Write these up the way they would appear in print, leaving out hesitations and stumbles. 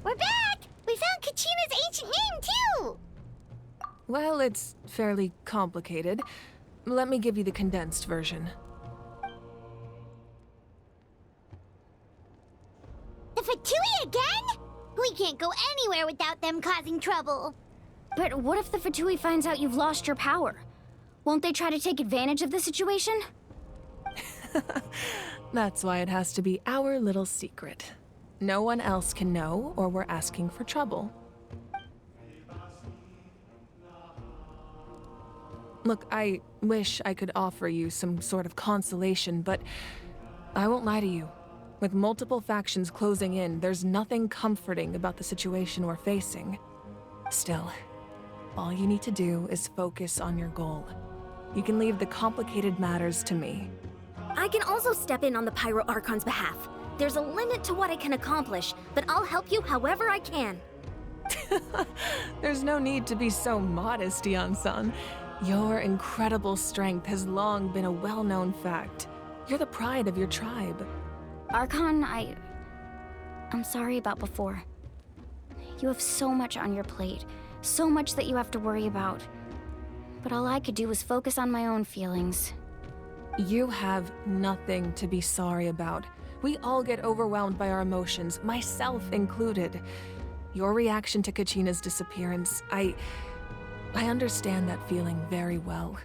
We're back! We found Kachina's ancient name, too! Well, it's fairly complicated. Let me give you the condensed version. The Fatui again? We can't go anywhere without them causing trouble. But what if the Fatui finds out you've lost your power? Won't they try to take advantage of the situation? That's why it has to be our little secret. No one else can know, or we're asking for trouble. Look, I wish I could offer you some sort of consolation, but I won't lie to you. With multiple factions closing in, there's nothing comforting about the situation we're facing. Still, all you need to do is focus on your goal. You can leave the complicated matters to me. I can also step in on the Pyro Archon's behalf. There's a limit to what I can accomplish, but I'll help you however I can. There's no need to be so modest, Yan-san. Your incredible strength has long been a well-known fact. You're the pride of your tribe. Archon, I'm sorry about before. You have so much on your plate, so much that you have to worry about. But all I could do was focus on my own feelings. You have nothing to be sorry about. We all get overwhelmed by our emotions, myself included. Your reaction to Kachina's disappearance, I understand that feeling very well.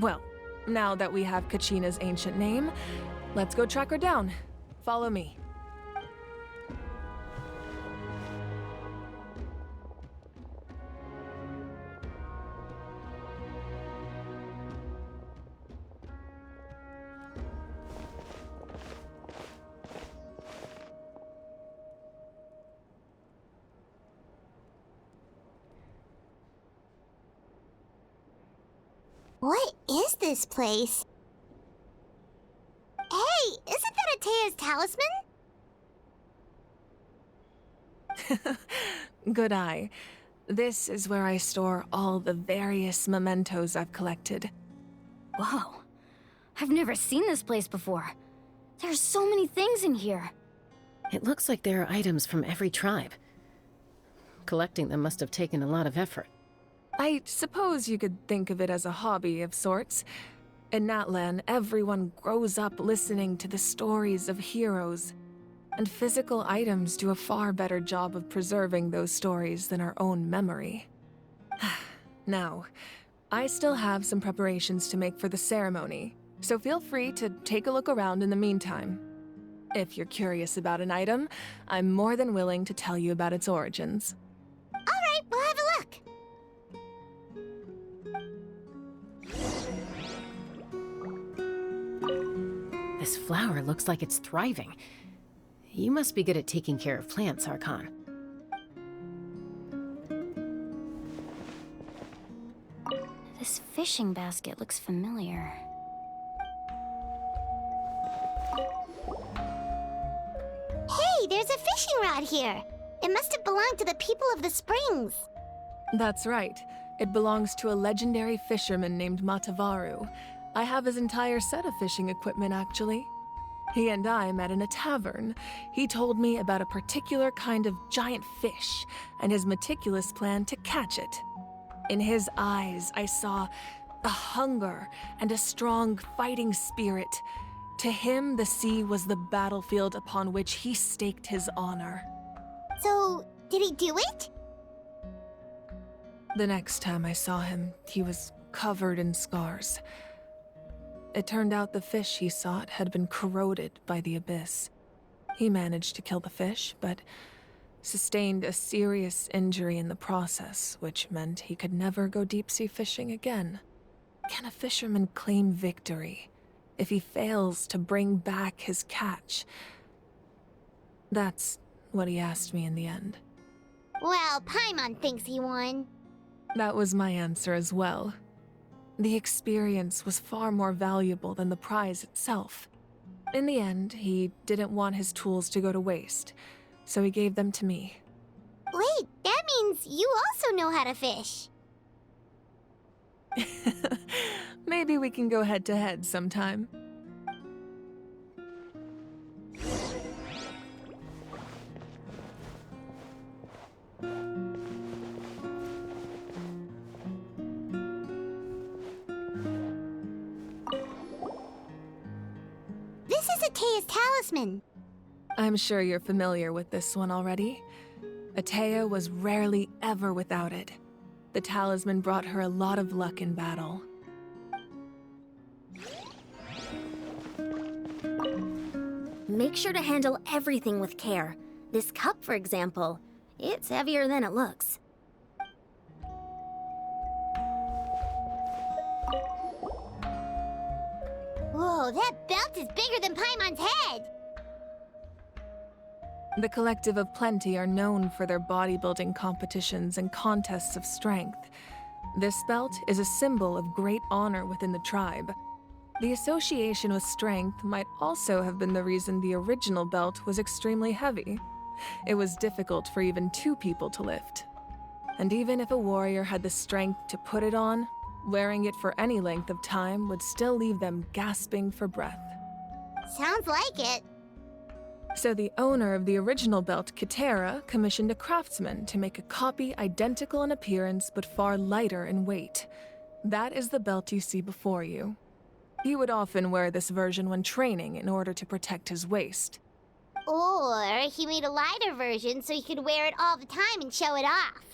Well, now that we have Kachina's ancient name, let's go track her down. Follow me. What is this place? Hey, isn't that Atea's talisman? Good eye. This is where I store all the various mementos I've collected. Whoa. I've never seen this place before. There's so many things in here. It looks like there are items from every tribe. Collecting them must have taken a lot of effort. I suppose you could think of it as a hobby of sorts. In Natlan, everyone grows up listening to the stories of heroes, and physical items do a far better job of preserving those stories than our own memory. Now, I still have some preparations to make for the ceremony, so feel free to take a look around in the meantime. If you're curious about an item, I'm more than willing to tell you about its origins. All right, we'll have a look. This flower looks like it's thriving. You must be good at taking care of plants, Archon. This fishing basket looks familiar. Hey, there's a fishing rod here. It must have belonged to the people of the springs. That's right. It belongs to a legendary fisherman named Matavaru. I have his entire set of fishing equipment, actually. He and I met in a tavern. He told me about a particular kind of giant fish and his meticulous plan to catch it. In his eyes, I saw a hunger and a strong fighting spirit. To him, the sea was the battlefield upon which he staked his honor. So, did he do it? The next time I saw him, he was covered in scars. It turned out the fish he sought had been corroded by the abyss. He managed to kill the fish, but sustained a serious injury in the process, which meant he could never go deep-sea fishing again. Can a fisherman claim victory if he fails to bring back his catch? That's what he asked me in the end. Well, Paimon thinks he won. That was my answer as well. The experience was far more valuable than the prize itself. In the end, he didn't want his tools to go to waste, so he gave them to me. Wait, that means you also know how to fish. Maybe we can go head-to-head sometime. This is Atea's talisman. I'm sure you're familiar with this one already. Atea was rarely ever without it. The talisman brought her a lot of luck in battle. Make sure to handle everything with care. This cup, for example, it's heavier than it looks. Whoa, that belt is bigger than Paimon's head! The Collective of Plenty are known for their bodybuilding competitions and contests of strength. This belt is a symbol of great honor within the tribe. The association with strength might also have been the reason the original belt was extremely heavy. It was difficult for even two people to lift. And even if a warrior had the strength to put it on, wearing it for any length of time would still leave them gasping for breath. Sounds like it. So the owner of the original belt, Kitera, commissioned a craftsman to make a copy identical in appearance but far lighter in weight. That is the belt you see before you. He would often wear this version when training in order to protect his waist. Or he made a lighter version so he could wear it all the time and show it off.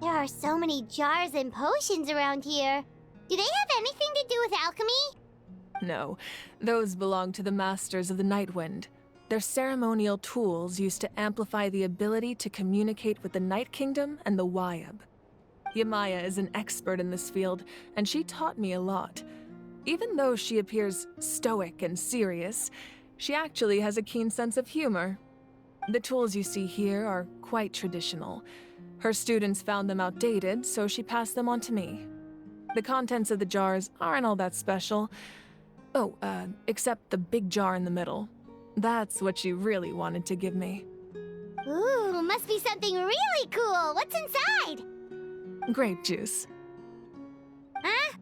There are so many jars and potions around here. Do they have anything to do with alchemy? No, those belong to the Masters of the Nightwind. They're ceremonial tools used to amplify the ability to communicate with the Night Kingdom and the Wyab. Yamaya is an expert in this field, and she taught me a lot. Even though she appears stoic and serious, she actually has a keen sense of humor. The tools you see here are quite traditional. Her students found them outdated, so she passed them on to me. The contents of the jars aren't all that special. Oh, except the big jar in the middle. That's what she really wanted to give me. Ooh, must be something really cool. What's inside? Grape juice. Huh?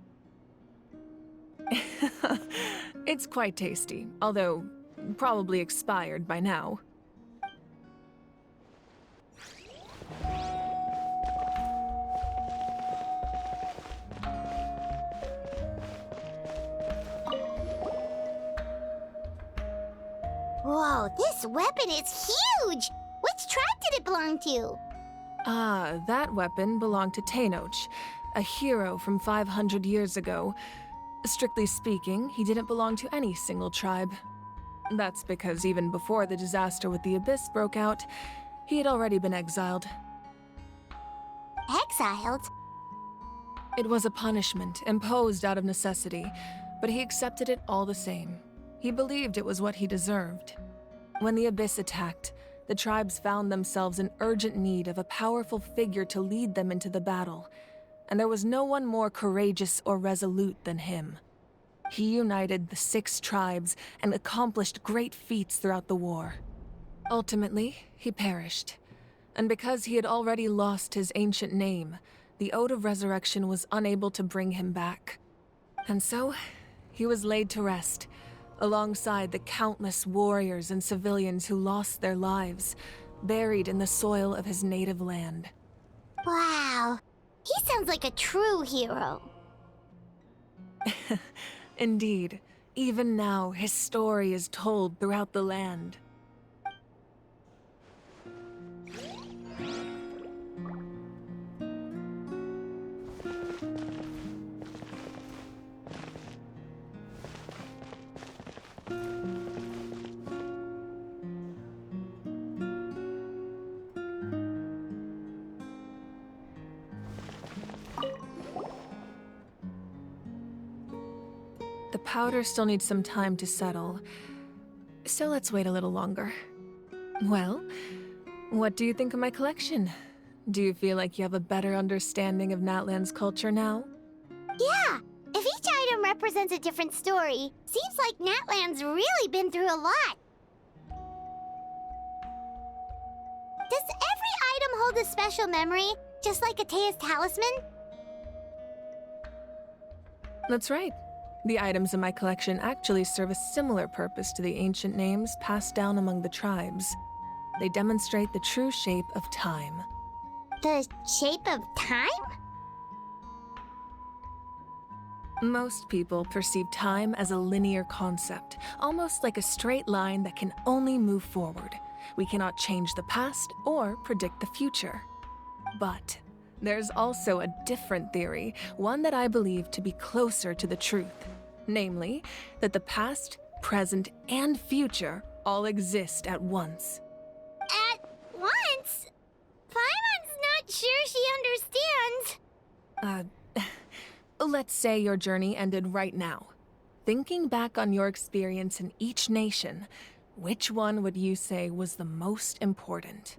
It's quite tasty, although probably expired by now. Whoa, this weapon is huge! Which tribe did it belong to? Ah, that weapon belonged to Tenoch, a hero from 500 years ago. Strictly speaking, he didn't belong to any single tribe. That's because even before the disaster with the Abyss broke out, he had already been exiled. Exiled? It was a punishment imposed out of necessity, but he accepted it all the same. He believed it was what he deserved. When the Abyss attacked, the tribes found themselves in urgent need of a powerful figure to lead them into the battle, and there was no one more courageous or resolute than him. He united the 6 tribes and accomplished great feats throughout the war. Ultimately, he perished, and because he had already lost his ancient name, the Ode of Resurrection was unable to bring him back. And so, he was laid to rest, alongside the countless warriors and civilians who lost their lives, buried in the soil of his native land. Wow, he sounds like a true hero. Indeed, even now his story is told throughout the land. The powder still needs some time to settle, so let's wait a little longer. Well, what do you think of my collection? Do you feel like you have a better understanding of Natlan's culture now? Yeah, if each item represents a different story, seems like Natlan's really been through a lot. Does every item hold a special memory, just like Atea's talisman? That's right. The items in my collection actually serve a similar purpose to the ancient names passed down among the tribes. They demonstrate the true shape of time. The shape of time? Most people perceive time as a linear concept, almost like a straight line that can only move forward. We cannot change the past or predict the future. But there's also a different theory, one that I believe to be closer to the truth. Namely, that the past, present, and future all exist at once. At once? Paimon's not sure she understands. Let's say your journey ended right now. Thinking back on your experience in each nation, which one would you say was the most important?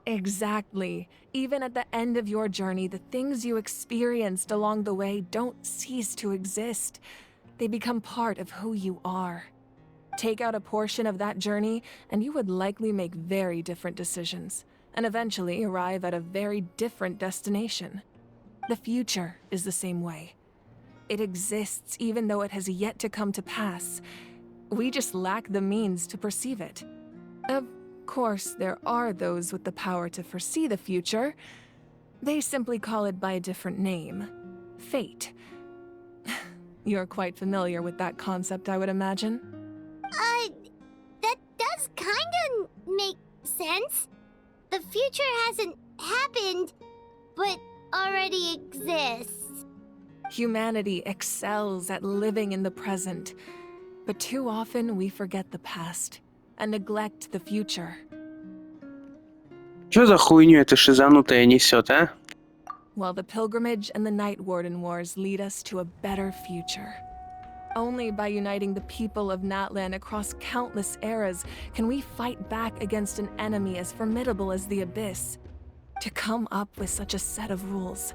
Exactly. Even at the end of your journey, the things you experienced along the way don't cease to exist. They become part of who you are. Take out a portion of that journey, and you would likely make very different decisions, and eventually arrive at a very different destination. The future is the same way. It exists even though it has yet to come to pass. We just lack the means to perceive it. Of course, there are those with the power to foresee the future. They simply call it by a different name. Fate. You're quite familiar with that concept, I would imagine. That does kinda make sense. The future hasn't happened, but already exists. Humanity excels at living in the present, but too often we forget the past and neglect the future. Чё за хуйню эта шизанутая несет, а? While the pilgrimage and the Night Warden Wars lead us to a better future. Only by uniting the people of Natlan across countless eras can we fight back against an enemy as formidable as the Abyss. To come up with such a set of rules,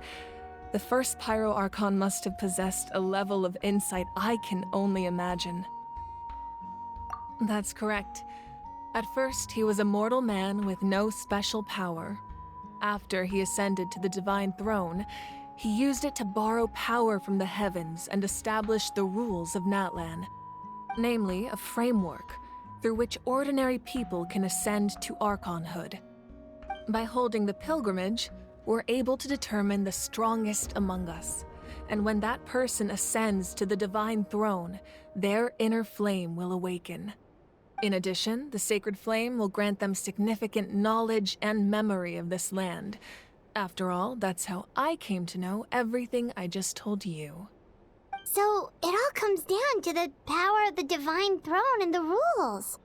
the first Pyro Archon must have possessed a level of insight I can only imagine. That's correct. At first, he was a mortal man with no special power. After he ascended to the Divine Throne, he used it to borrow power from the heavens and establish the rules of Natlan. Namely, a framework through which ordinary people can ascend to Archonhood. By holding the pilgrimage, we're able to determine the strongest among us. And when that person ascends to the Divine Throne, their inner flame will awaken. In addition, the sacred flame will grant them significant knowledge and memory of this land. After all, that's how I came to know everything I just told you. So, it all comes down to the power of the Divine Throne and the rules.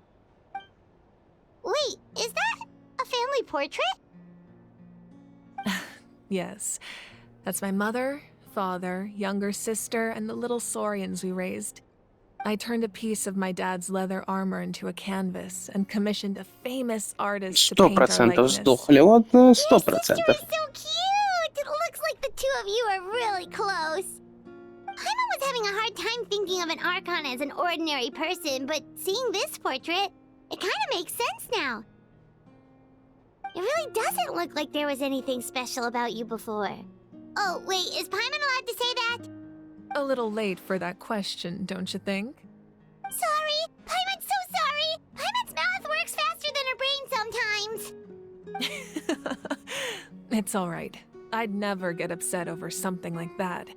Wait, is that a family portrait? Yes, that's my mother, father, younger sister, and the little saurians we raised. I turned a piece of my dad's leather armor into a canvas and commissioned a famous artist to paint our 100% likeness. сдохли, вот 100%. Your sister is so cute! It looks like the two of you are really close. Paimon was having a hard time thinking of an Archon as an ordinary person, but seeing this portrait, it kind of makes sense now. It really doesn't look like there was anything special about you before. Oh, wait, is Paimon allowed to say that? A little late for that question, don't you think? Sorry! Paimon's so sorry! Paimon's mouth works faster than her brain sometimes! It's all right. I'd never get upset over something like that.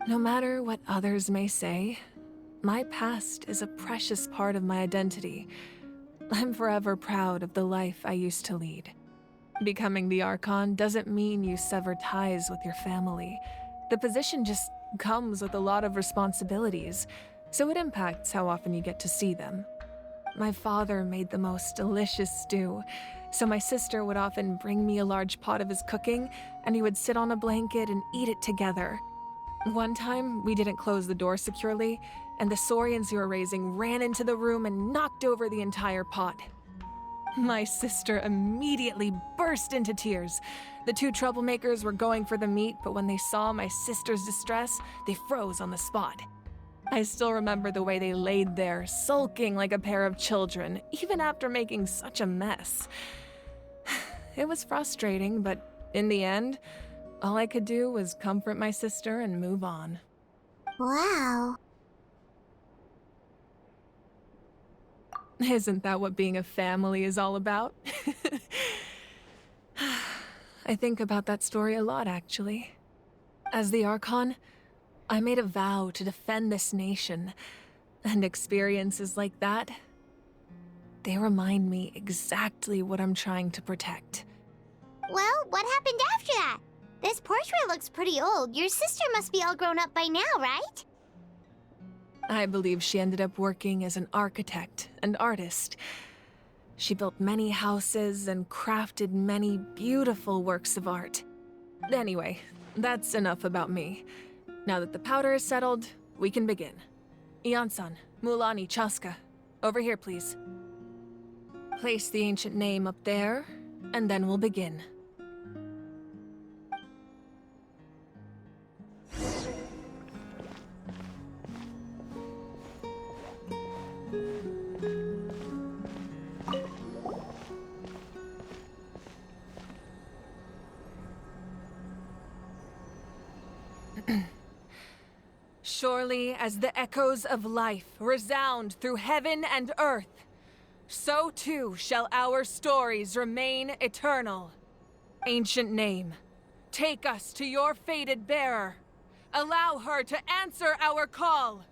No matter what others may say, my past is a precious part of my identity. I'm forever proud of the life I used to lead. Becoming the Archon doesn't mean you sever ties with your family. The position just comes with a lot of responsibilities, so it impacts how often you get to see them. My father made the most delicious stew, so my sister would often bring me a large pot of his cooking, and we would sit on a blanket and eat it together. One time, we didn't close the door securely, and the Saurians you were raising ran into the room and knocked over the entire pot. My sister immediately burst into tears. The two troublemakers were going for the meat, but when they saw my sister's distress, they froze on the spot. I still remember the way they laid there, sulking like a pair of children, even after making such a mess. It was frustrating, but in the end, all I could do was comfort my sister and move on. Wow. Isn't that what being a family is all about? I think about that story a lot, actually. As the Archon, I made a vow to defend this nation, and experiences like that, they remind me exactly what I'm trying to protect. Well, what happened after that? This portrait looks pretty old. Your sister must be all grown up by now, right? I believe she ended up working as an architect and artist. She built many houses and crafted many beautiful works of art. Anyway, that's enough about me. Now that the powder is settled, we can begin. Ian-san, Mulani, Chaska, over here, please. Place the ancient name up there, and then we'll begin. Surely as the echoes of life resound through heaven and earth, so too shall our stories remain eternal. Ancient name, take us to your fated bearer. Allow her to answer our call.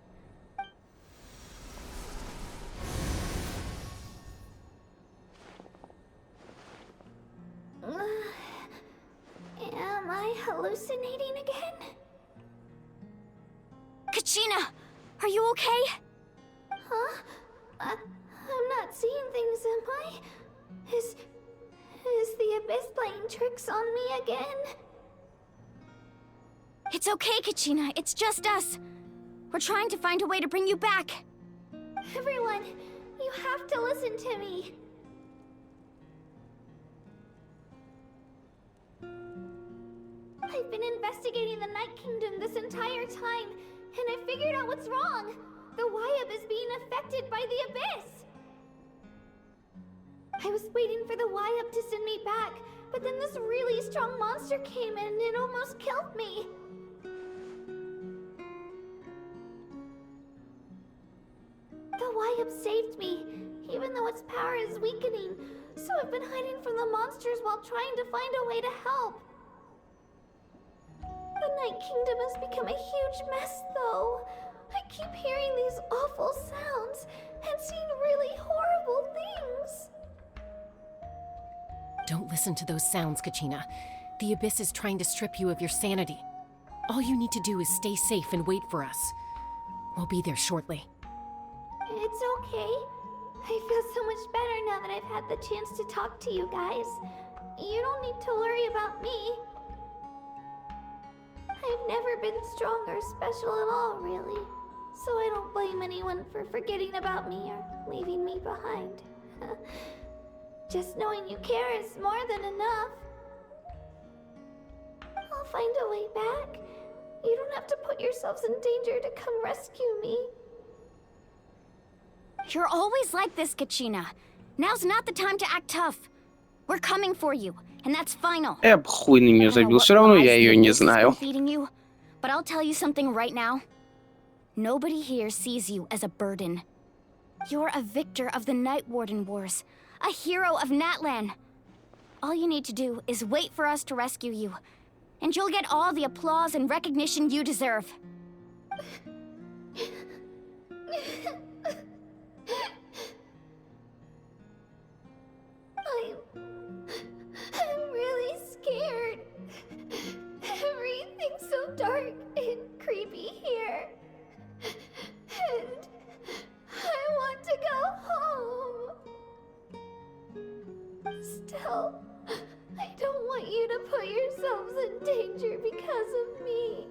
Am I hallucinating again? Kachina, are you okay? Huh? I'm not seeing things, am I? Is the Abyss playing tricks on me again? It's okay, Kachina. It's just us. We're trying to find a way to bring you back. Everyone, you have to listen to me. I've been investigating the Night Kingdom this entire time, and I figured out what's wrong. The Wyab is being affected by the Abyss. I was waiting for the Wyab to send me back, but then this really strong monster came in and it almost killed me. The Wyab saved me, even though its power is weakening, so I've been hiding from the monsters while trying to find a way to help. The Night Kingdom has become a huge mess, though. I keep hearing these awful sounds and seeing really horrible things. Don't listen to those sounds, Kachina. The Abyss is trying to strip you of your sanity. All you need to do is stay safe and wait for us. We'll be there shortly. It's okay. I feel so much better now that I've had the chance to talk to you guys. You don't need to worry about me. I've never been strong or special at all, really. So I don't blame anyone for forgetting about me or leaving me behind. Just knowing you care is more than enough. I'll find a way back. You don't have to put yourselves in danger to come rescue me. You're always like this, Kachina. Now's not the time to act tough. We're coming for you, and that's final. Я бы хуй на нее забил, все равно я ее не знаю. You, but I'll tell you something right now. Nobody here sees you as a burden. You're a victor of the Night Warden Wars, a hero of Natlan. All you need to do is wait for us to rescue you, and you'll get all the applause and recognition you deserve. I'm really scared. Everything's so dark and creepy here. And I want to go home. Still, I don't want you to put yourselves in danger because of me.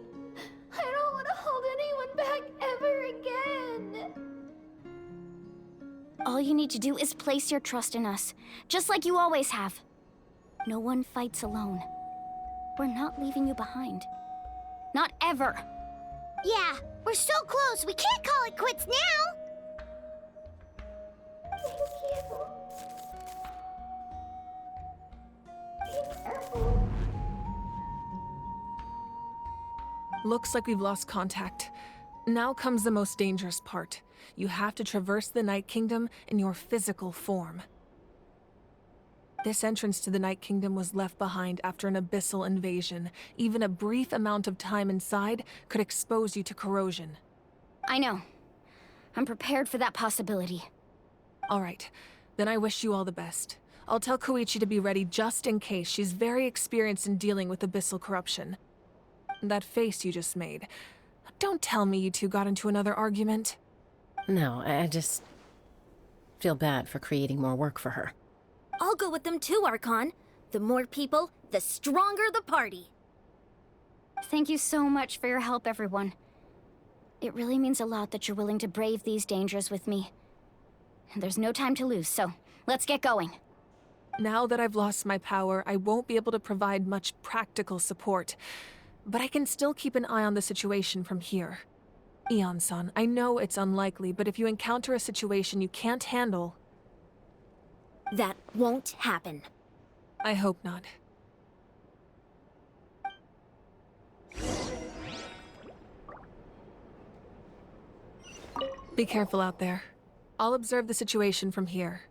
I don't want to hold anyone back ever again. All you need to do is place your trust in us, just like you always have. No one fights alone. We're not leaving you behind. Not ever. Yeah, we're so close. We can't call it quits now. Thank you. Be careful. Looks like we've lost contact. Now comes the most dangerous part. You have to traverse the Night Kingdom in your physical form. This entrance to the Night Kingdom was left behind after an abyssal invasion. Even a brief amount of time inside could expose you to corrosion. I know. I'm prepared for that possibility. All right, then I wish you all the best. I'll tell Koichi to be ready just in case. She's very experienced in dealing with abyssal corruption. That face you just made. Don't tell me you two got into another argument. No, I just feel bad for creating more work for her. I'll go with them too, Archon. The more people, the stronger the party. Thank you so much for your help, everyone. It really means a lot that you're willing to brave these dangers with me. And there's no time to lose, so let's get going. Now that I've lost my power, I won't be able to provide much practical support. But I can still keep an eye on the situation from here. Eon-san, I know it's unlikely, but if you encounter a situation you can't handle... That won't happen. I hope not. Be careful out there. I'll observe the situation from here.